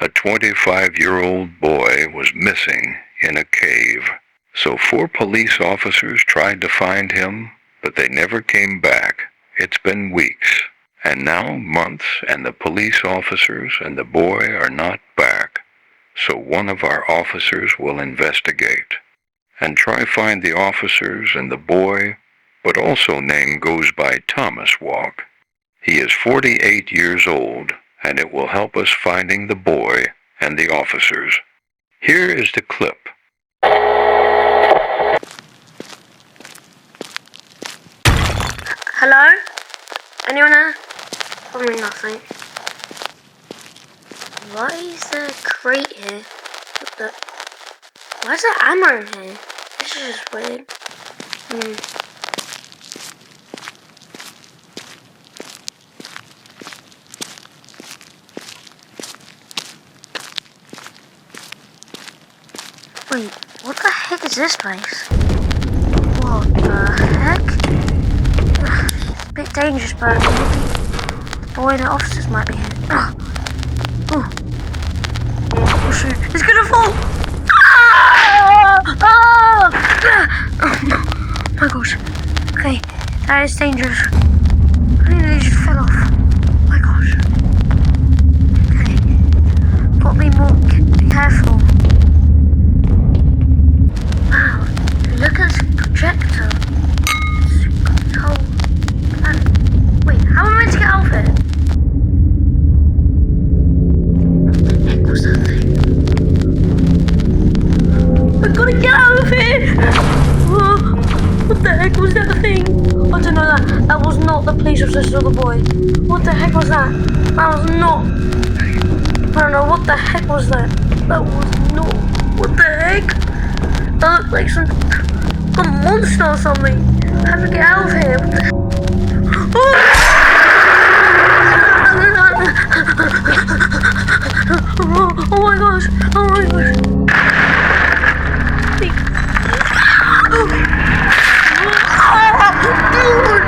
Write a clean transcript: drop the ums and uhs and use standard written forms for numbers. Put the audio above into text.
A 25-year-old boy was missing in a cave. So 4 police officers tried to find him, but they never came back. It's been weeks, and now months, and the police officers and the boy are not back. So one of our officers will investigate and try find the officers and the boy, but also name goes by Thomas Walk. He is 48 years old, and it will help us finding the boy and the officers. Here is the clip. Hello? Anyone there? Probably nothing. Why is there a crate here? Why is there ammo in here? This is just weird. Wait, what the heck is this place? What the heck? It's a bit dangerous, but maybe the boy and the officers might be here. Oh shoot, it's gonna fall! Oh my gosh. Okay, that is dangerous. I think they just fell off. Oh my gosh. Okay, gotta be more careful. Wow, look at this projector. It's control planet. Wait, how am I meant to get out of here? What the heck was that thing? I gotta get out of here! Whoa, what the heck was that thing? I don't know that. That was not the police officer or the boy. What the heck was that? That was not. I don't know, what the heck was that? That was not. What the heck? That looked like some monster or something. I have to get out of here. What the heck? Oh my gosh! Oh my gosh! Oh